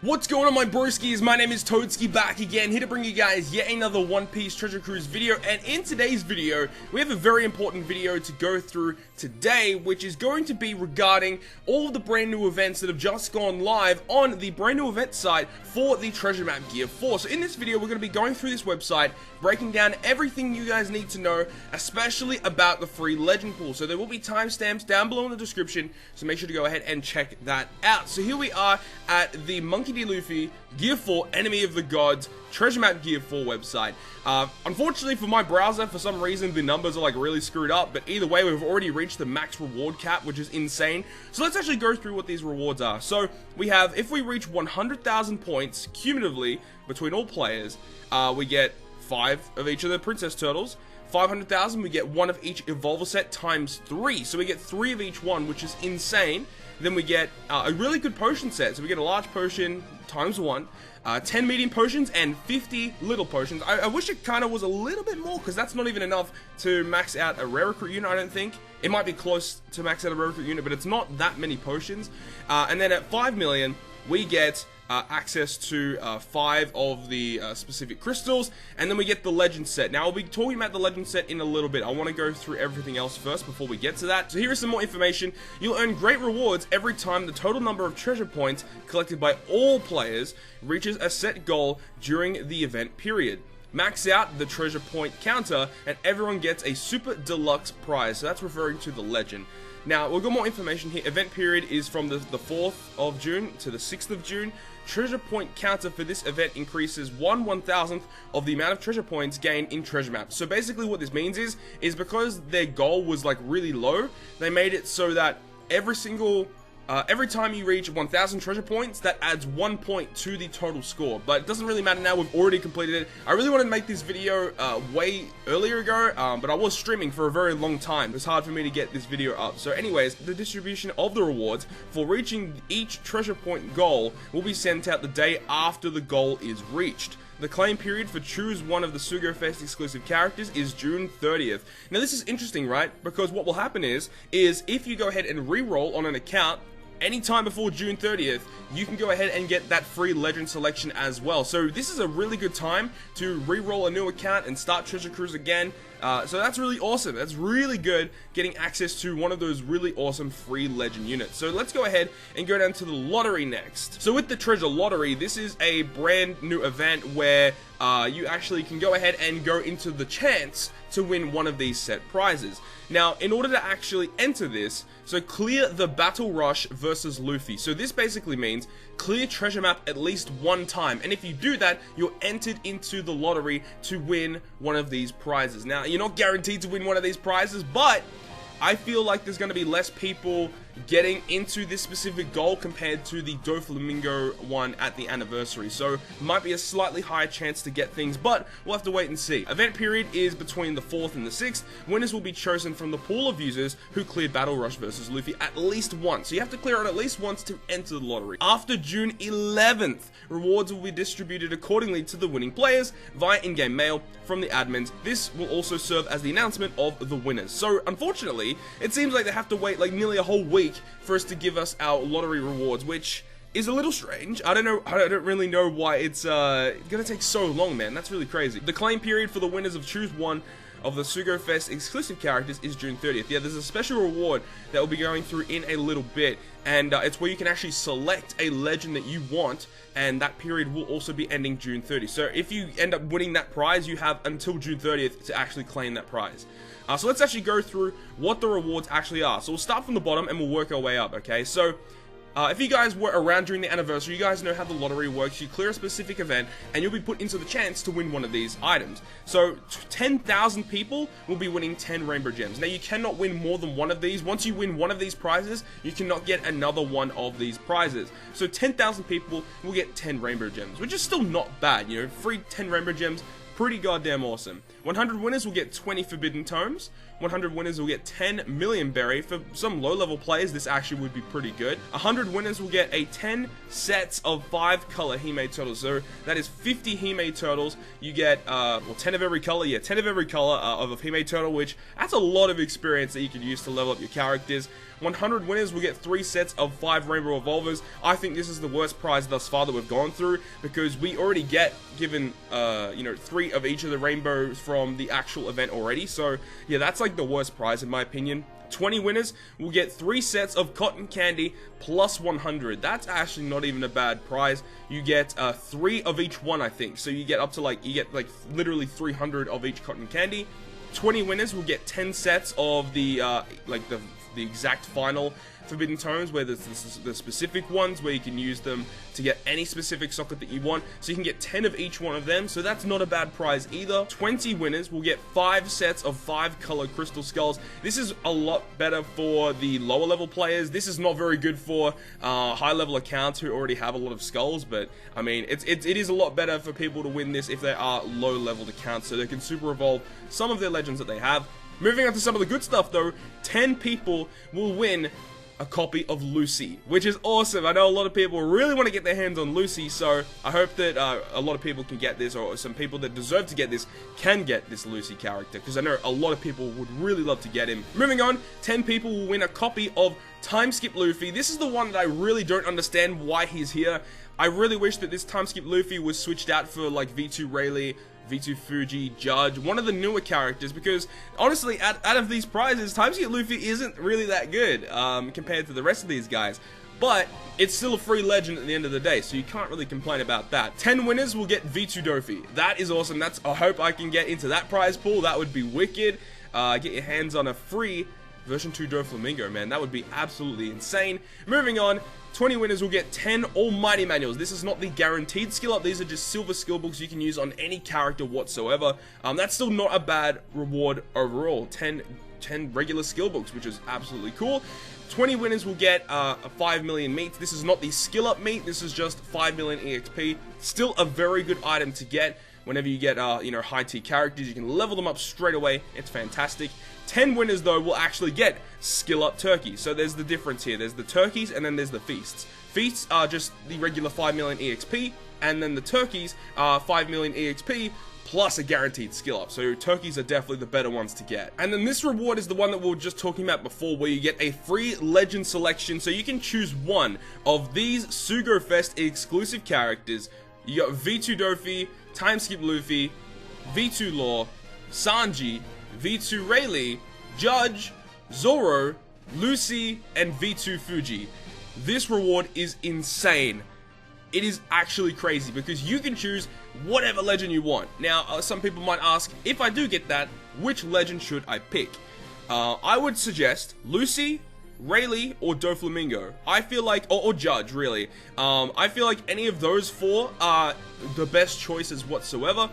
What's going on, my broskiis? My name is Toadski, back again, here to bring you guys yet another One Piece Treasure Cruise video. And in today's video, we have a very important video to go through today, which is going to be regarding all of the brand new events that have just gone live on the brand new event site for the Treasure Map Gear 4. So in this video, we're going to be going through this website, breaking down everything you guys need to know, especially about the free legend pool. So there will be timestamps down below in the description, so make sure to go ahead and check that out. So here we are at the Monkey D. Luffy Gear 4 Enemy of the Gods Treasure Map Gear 4 website. Unfortunately for my browser, for some reason the numbers are like really screwed up, but either way we've already reached the max reward cap, which is insane. So let's actually go through what these rewards are. So we have, if we reach 100,000 points cumulatively between all players, we get 5 of each of the princess turtles. 500,000, we get 1 of each evolver set times 3, so we get 3 of each one, which is insane. Then we get a really good potion set, so we get a large potion times 1, 10 medium potions, and 50 little potions. I wish it kind of was a little bit more, because that's not even enough to max out a rare recruit unit, I don't think. It might be close to max out a rare recruit unit, but it's not that many potions. And then at 5 million, we get access to 5 of the specific crystals, and then we get the legend set. Now, I'll be talking about the legend set in a little bit. I want to go through everything else first before we get to that. So here is some more information. You'll earn great rewards every time the total number of treasure points collected by all players reaches a set goal during the event period. Max out the treasure point counter, and everyone gets a super deluxe prize. So that's referring to the legend. Now, we've got more information here. Event period is from the 4th of June to the 6th of June. Treasure point counter for this event increases 1/1000th of the amount of treasure points gained in treasure maps. So basically what this means is because their goal was like really low, they made it so that every time you reach 1,000 treasure points, that adds 1 point to the total score. But it doesn't really matter now, we've already completed it. I really wanted to make this video way earlier ago, but I was streaming for a very long time. It was hard for me to get this video up. So anyways, the distribution of the rewards for reaching each treasure point goal will be sent out the day after the goal is reached. The claim period for choose one of the Sugo Fest exclusive characters is June 30th. Now this is interesting, right? Because what will happen is if you go ahead and re-roll on an account anytime before June 30th, you can go ahead and get that free legend selection as well. So this is a really good time to re-roll a new account and start Treasure Cruise again. So that's really awesome. That's really good, getting access to one of those really awesome free legend units. So let's go ahead and go down to the lottery next. So with the treasure lottery, this is a brand new event where you actually can go ahead and go into the chance to win one of these set prizes. Now, in order to actually enter this, so clear the battle rush versus Luffy. So this basically means clear treasure map at least one time, and if you do that, you're entered into the lottery to win one of these prizes. Now, you're not guaranteed to win one of these prizes, but I feel like there's going to be less people getting into this specific goal compared to the Doflamingo one at the anniversary. So might be a slightly higher chance to get things, but we'll have to wait and see. Event period is between the 4th and the 6th. Winners will be chosen from the pool of users who cleared Battle Rush versus Luffy at least once. So you have to clear it at least once to enter the lottery. After June 11th, rewards will be distributed accordingly to the winning players via in-game mail from the admins. This will also serve as the announcement of the winners. So unfortunately, it seems like they have to wait like nearly a whole week for us to give us our lottery rewards, which is a little strange. I don't really know why it's gonna take so long, man. That's really crazy. The claim period for the winners of choose one of the Sugo Fest exclusive characters is June 30th. Yeah, there's a special reward that we'll be going through in a little bit, and it's where you can actually select a legend that you want, and that period will also be ending June 30th. So if you end up winning that prize, you have until June 30th to actually claim that prize. So let's actually go through what the rewards actually are. So we'll start from the bottom and we'll work our way up, okay? So if you guys were around during the anniversary, you guys know how the lottery works. You clear a specific event, and you'll be put into the chance to win one of these items. So 10,000 people will be winning 10 rainbow gems. Now, you cannot win more than one of these. Once you win one of these prizes, you cannot get another one of these prizes. So 10,000 people will get 10 rainbow gems, which is still not bad. You know, free 10 rainbow gems, pretty goddamn awesome. 100 winners will get 20 forbidden tomes. 100 winners will get 10 million berry. For some low-level players, this actually would be pretty good. 100 winners will get a 10 sets of 5 color Hime turtles. So that is 50 Hime turtles. You get, well, 10 of every color. Yeah, 10 of every color of a Hime turtle, which that's a lot of experience that you can use to level up your characters. 100 winners will get 3 sets of 5 rainbow revolvers. I think this is the worst prize thus far that we've gone through, because we already get given, you know, 3 of each of the rainbows from the actual event already. So yeah, that's like the worst prize in my opinion. 20 winners will get 3 sets of cotton candy plus 100. That's actually not even a bad prize. You get 3 of each one, I think. So you get up to like, literally 300 of each cotton candy. 20 winners will get 10 sets of the, the exact final forbidden tomes, where there's the specific ones where you can use them to get any specific socket that you want, so you can get 10 of each one of them, so that's not a bad prize either. 20 winners will get 5 sets of 5 color crystal skulls. This is a lot better for the lower level players. This is not very good for high level accounts who already have a lot of skulls, but I mean, it is a lot better for people to win this if they are low leveled accounts, so they can super evolve some of their legends that they have. Moving on to some of the good stuff though, 10 people will win a copy of Lucy, which is awesome. I know a lot of people really want to get their hands on Lucy, so I hope that a lot of people can get this, or some people that deserve to get this can get this Lucy character, because I know a lot of people would really love to get him. Moving on, 10 people will win a copy of Time Skip Luffy. This is the one that I really don't understand why he's here. I really wish that this Time Skip Luffy was switched out for like V2 Rayleigh, V2 Fuji, Judge, one of the newer characters, because honestly, out of these prizes, Time Skip Luffy isn't really that good compared to the rest of these guys. But it's still a free legend at the end of the day, so you can't really complain about that. 10 winners will get V2 Dofi. That is awesome. I hope I can get into that prize pool. That would be wicked. Get your hands on a free version 2 Doflamingo, man. That would be absolutely insane. Moving on, 20 winners will get 10 Almighty Manuals. This is not the guaranteed skill up. These are just silver skill books you can use on any character whatsoever. That's still not a bad reward overall. 10 regular skill books, which is absolutely cool. 20 winners will get 5 million meats. This is not the skill up meat. This is just 5 million EXP. Still a very good item to get. Whenever you get, you know, high tier characters, you can level them up straight away. It's fantastic. 10 winners, though, will actually get skill up turkeys. So there's the difference here. There's the turkeys, and then there's the feasts. Feasts are just the regular 5 million EXP, and then the turkeys are 5 million EXP plus a guaranteed skill up. So turkeys are definitely the better ones to get. And then this reward is the one that we were just talking about before, where you get a free legend selection. So you can choose one of these Sugo Fest exclusive characters. You got V2 Dofi, Time Skip Luffy, V2 Law, Sanji, V2 Rayleigh, Judge, Zoro, Lucy, and V2 Fuji. This reward is insane. It is actually crazy, because you can choose whatever legend you want. Now, some people might ask, if I do get that, which legend should I pick? I would suggest Lucy, Rayleigh, or Doflamingo. I feel like, or Judge, really. I feel like any of those 4 are the best choices whatsoever.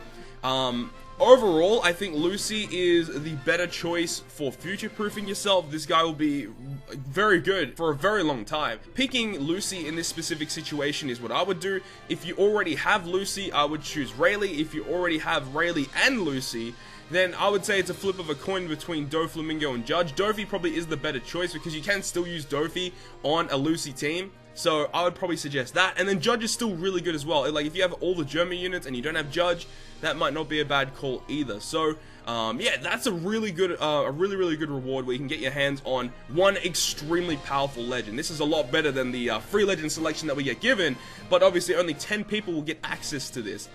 Overall, I think Lucy is the better choice for future-proofing yourself. This guy will be very good for a very long time. Picking Lucy in this specific situation is what I would do. If you already have Lucy, I would choose Rayleigh. If you already have Rayleigh and Lucy, then I would say it's a flip of a coin between Doflamingo and Judge. Dofi probably is the better choice, because you can still use Dofi on a Lucy team. So I would probably suggest that. And then Judge is still really good as well. Like, if you have all the German units and you don't have Judge, that might not be a bad call either. So yeah, that's a really good, really good reward, where you can get your hands on one extremely powerful legend. This is a lot better than the free legend selection that we get given, but obviously only 10 people will get access to this.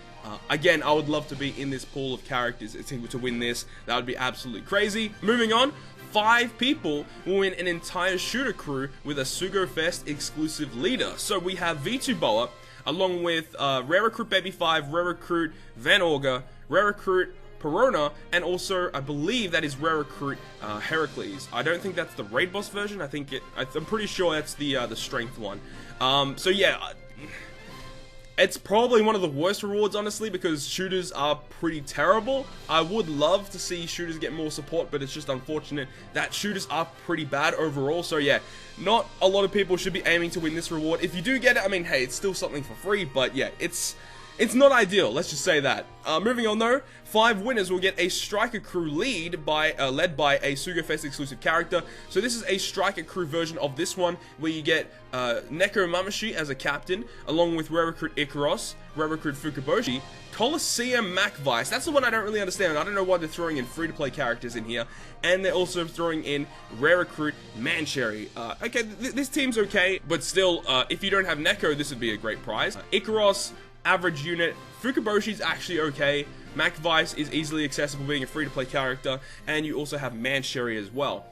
Again, I would love to be in this pool of characters to win this. That would be absolutely crazy. Moving on, 5 people will win an entire shooter crew with a Sugo Fest exclusive leader. So we have V2 Boa, along with Rare Recruit Baby 5, Rare Recruit Van Orga, Rare Recruit Perona, and also I believe that is Rare Recruit Heracles. I don't think that's the raid boss version. I'm pretty sure that's the strength one. So yeah. It's probably one of the worst rewards, honestly, because shooters are pretty terrible. I would love to see shooters get more support, but it's just unfortunate that shooters are pretty bad overall. So yeah, not a lot of people should be aiming to win this reward. If you do get it, I mean, hey, it's still something for free, but yeah, it's It's not ideal, let's just say that. Moving on though, 5 winners will get a striker crew led by a Sugafest exclusive character. So this is a striker crew version of this one, where you get Neko Mamashi as a captain, along with Rare Recruit Ikaros, Rare Recruit Fukaboshi, Colosseum Macvice. That's the one I don't really understand. I don't know why they're throwing in free-to-play characters in here. And they're also throwing in Rare Recruit Mancherry. Okay, this team's okay, but still, if you don't have Neko, this would be a great prize. Ikaros, average unit. Fukaboshi's actually okay. Macvice is easily accessible, being a free-to-play character. And you also have Mancherry as well.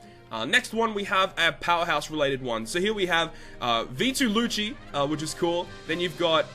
Next one, we have a powerhouse related one. So here we have V2 Lucci, which is cool. Then you've got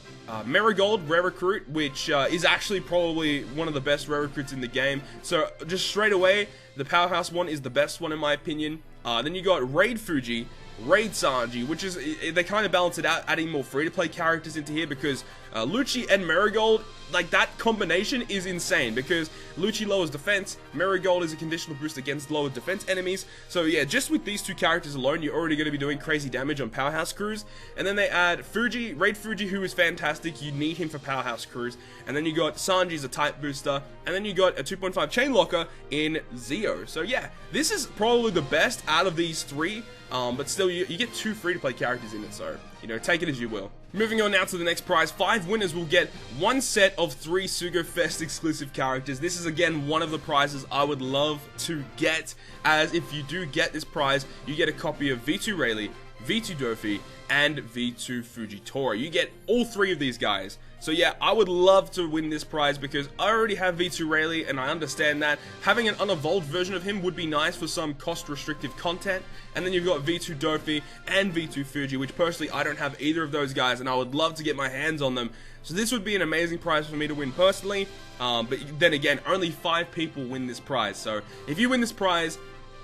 Marigold, Rare Recruit, which is actually probably one of the best Rare Recruits in the game. So just straight away, the powerhouse one is the best one in my opinion. Then you got Raid Fuji, Raid Sanji, which is, they kind of balance it out, adding more free-to-play characters into here, because Lucci and Marigold, like, that combination is insane, because Lucci lowers defense, Marigold is a conditional boost against lower defense enemies. So yeah, just with these two characters alone, you're already going to be doing crazy damage on powerhouse crews. And then they add Fuji, Raid Fuji, who is fantastic. You need him for powerhouse crews. And then you got Sanji's a type booster, and then you got a 2.5 chain locker in Zio. So yeah, this is probably the best out of these three. But still, you get 2 free-to-play characters in it, so, you know, take it as you will. Moving on now to the next prize, 5 winners will get 1 set of 3 Sugafest exclusive characters. This is, again, one of the prizes I would love to get, as if you do get this prize, you get a copy of V2 Rayleigh, V2 Dofi, and V2 Fujitora. You get all 3 of these guys. So yeah, I would love to win this prize because I already have V2 Rayleigh and I understand that. Having an unevolved version of him would be nice for some cost-restrictive content. And then you've got V2 Dofi and V2 Fuji, which personally I don't have either of those guys and I would love to get my hands on them. So this would be an amazing prize for me to win personally. But then again, only 5 people win this prize. So if you win this prize,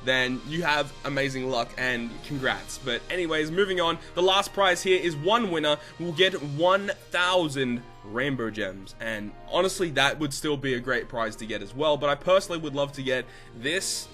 then you have amazing luck and congrats. But anyways, moving on, the last prize here is 1 winner will get 1,000 rainbow gems, and honestly that would still be a great prize to get as well, but I personally would love to get this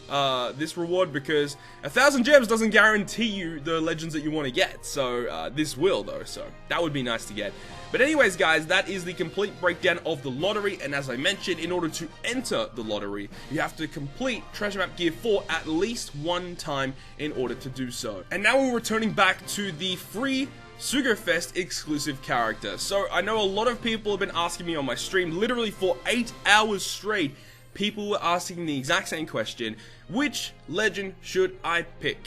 this reward, because 1,000 gems doesn't guarantee you the legends that you want to get, so this will though, so that would be nice to get. But anyways guys, that is the complete breakdown of the lottery, and as I mentioned, in order to enter the lottery, you have to complete Treasure Map Gear 4 at least 1 time in order to do so. And now we're returning back to the free Sugafest exclusive character. So I know a lot of people have been asking me on my stream, literally for 8 hours straight, people were asking the exact same question: which legend should I pick?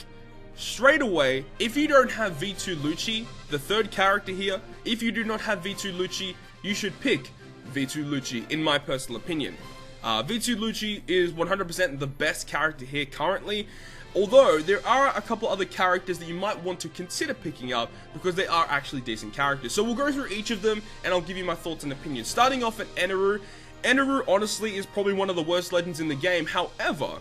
Straight away, if you don't have V2 Lucci, the 3rd character here, if you do not have V2 Lucci, you should pick V2 Lucci, in my personal opinion. V2 Lucci is 100% the best character here currently, although there are a couple other characters that you might want to consider picking up because they are actually decent characters. So we'll go through each of them and I'll give you my thoughts and opinions. Starting off at Eneru. Eneru honestly is probably one of the worst legends in the game. However,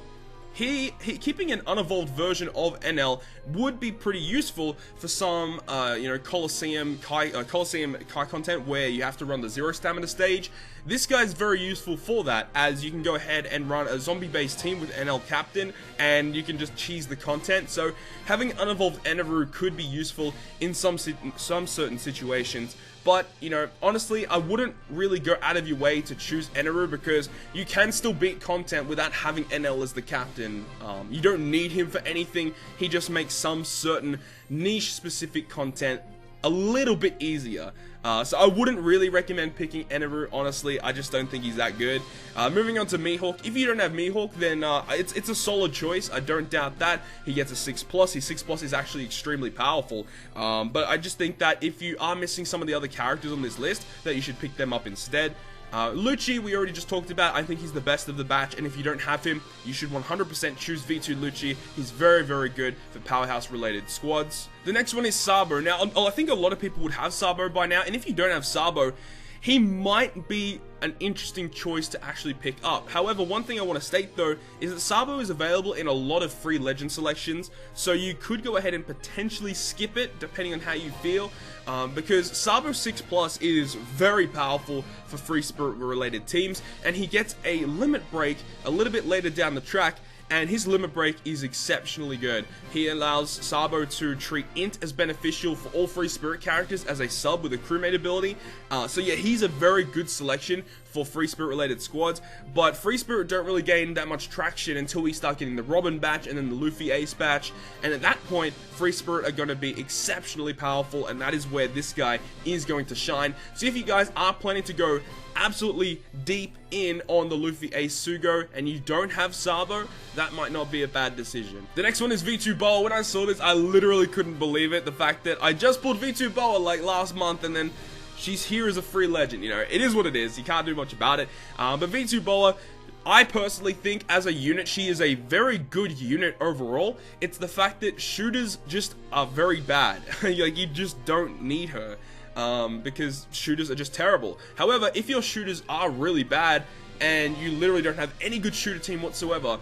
keeping an unevolved version of NL would be pretty useful for some, you know, Colosseum Kai content where you have to run the 0 stamina stage. This guy's very useful for that, as you can go ahead and run a zombie-based team with NL Captain, and you can just cheese the content. So having unevolved Eneru could be useful in some certain situations. But, you know, honestly, I wouldn't really go out of your way to choose Eneru, because you can still beat content without having NL as the captain. You don't need him for anything. He just makes some certain niche-specific content a little bit easier. So I wouldn't really recommend picking Eneru, honestly. I just don't think he's that good. Moving on to Mihawk. If you don't have Mihawk, then it's a solid choice. I don't doubt that. He gets a 6+. His 6+ is actually extremely powerful. But I just think that if you are missing some of the other characters on this list, that you should pick them up instead. Lucci, we already just talked about. I think he's the best of the batch, and if you don't have him, you should 100% choose V2 Lucci. He's very, very good for powerhouse-related squads. The next one is Sabo. Now, I think a lot of people would have Sabo by now, and if you don't have Sabo, he might be an interesting choice to actually pick up. However, one thing I want to state though is that Sabo is available in a lot of free legend selections, so you could go ahead and potentially skip it depending on how you feel, because Sabo 6+ is very powerful for free spirit related teams, and he gets a limit break a little bit later down the track, and his limit break is exceptionally good. He allows Sabo to treat Int as beneficial for all 3 spirit characters as a sub with a crewmate ability. So yeah, he's a very good selection for free spirit related squads, but free spirit don't really gain that much traction until we start getting the Robin batch and then the Luffy Ace batch, and at that point free spirit are going to be exceptionally powerful, and that is where this guy is going to shine. So if you guys are planning to go absolutely deep in on the Luffy Ace Sugo and you don't have Sabo, that might not be a bad decision. The next one is V2 Boa. When I saw this, I literally couldn't believe it. The fact that I just pulled V2 Boa like last month and then she's here as a free legend. You know, it is what it is. You can't do much about it. But V2 Boa, I personally think as a unit, she is a very good unit overall. It's the fact that shooters just are very bad. Like, you just don't need her. Because shooters are just terrible. However, if your shooters are really bad and you literally don't have any good shooter team whatsoever,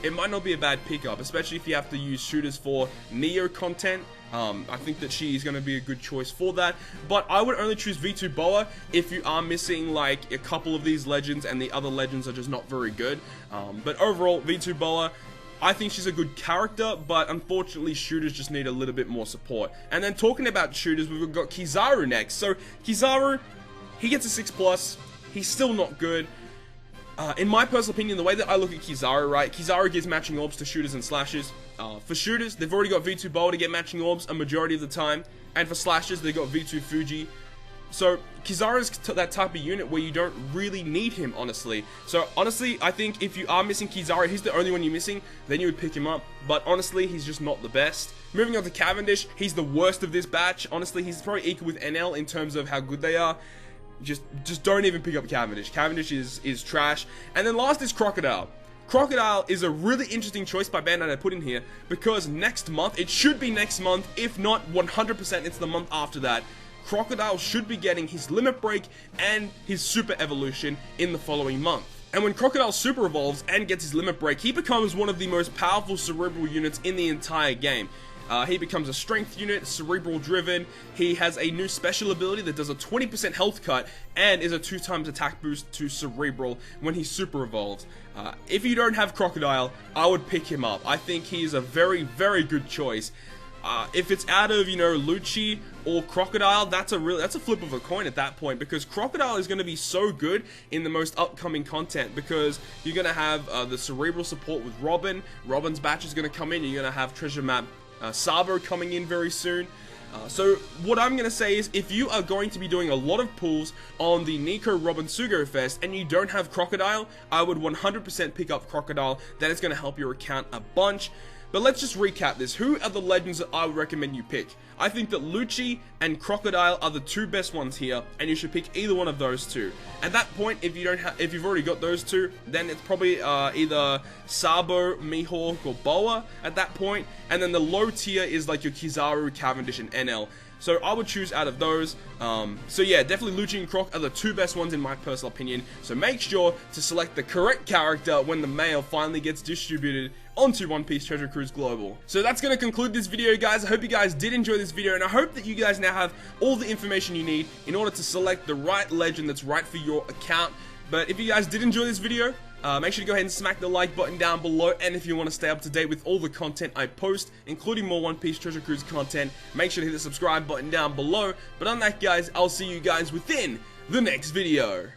it might not be a bad pickup, especially if you have to use shooters for Neo content. I think that she is going to be a good choice for that, but I would only choose V2 Boa if you are missing like a couple of these legends and the other legends are just not very good. But overall, V2 Boa, I think she's a good character, but unfortunately shooters just need a little bit more support. And then talking about shooters, we've got Kizaru next. So Kizaru, he gets a 6+, he's still not good. In my personal opinion, the way that I look at Kizaru, right, Kizaru gives matching orbs to shooters and slashers. For shooters, they've already got V2 Boa to get matching orbs a majority of the time, and for slashers, they've got V2 Fuji. So Kizaru's that type of unit where you don't really need him, honestly. So honestly, I think if you are missing Kizaru, he's the only one you're missing, then you would pick him up. But honestly, he's just not the best. Moving on to Cavendish, he's the worst of this batch. Honestly, he's probably equal with NL in terms of how good they are. Just don't even pick up Cavendish. Cavendish is trash. And then last is Crocodile. Crocodile is a really interesting choice by Bandai to put in here because next month, it should be next month, if not 100% it's the month after that, Crocodile should be getting his limit break and his super evolution in the following month. And when Crocodile super evolves and gets his limit break, he becomes one of the most powerful cerebral units in the entire game. He becomes a strength unit, cerebral driven. He has a new special ability that does a 20% health cut and is a 2x attack boost to cerebral when he super evolves. If you don't have Crocodile, I would pick him up. I think he is a very, very good choice. If it's out of, you know, Lucci or Crocodile, that's a flip of a coin at that point, because Crocodile is going to be so good in the most upcoming content, because you're going to have the cerebral support with Robin. Robin's batch is going to come in. You're going to have treasure map Sabo coming in very soon. So what I'm going to say is, if you are going to be doing a lot of pulls on the Nico Robin Sugo Fest and you don't have Crocodile, I would 100% pick up Crocodile. That is going to help your account a bunch. But let's just recap this. Who are the legends that I would recommend you pick? I think that Lucci and Crocodile are the 2 best ones here, and you should pick either one of those 2. At that point, if you've already got those 2, then it's probably either Sabo, Mihawk, or Boa at that point, and then the low tier is like your Kizaru, Cavendish, and NL. So I would choose out of those. So yeah, definitely Lucci and Croc are the 2 best ones in my personal opinion. So make sure to select the correct character when the mail finally gets distributed onto One Piece Treasure Cruise Global. So that's going to conclude this video, guys. I hope you guys did enjoy this video, and I hope that you guys now have all the information you need in order to select the right legend that's right for your account. But if you guys did enjoy this video, make sure to go ahead and smack the like button down below, and if you want to stay up to date with all the content I post, including more One Piece Treasure Cruise content, make sure to hit the subscribe button down below. But on that, guys, I'll see you guys within the next video.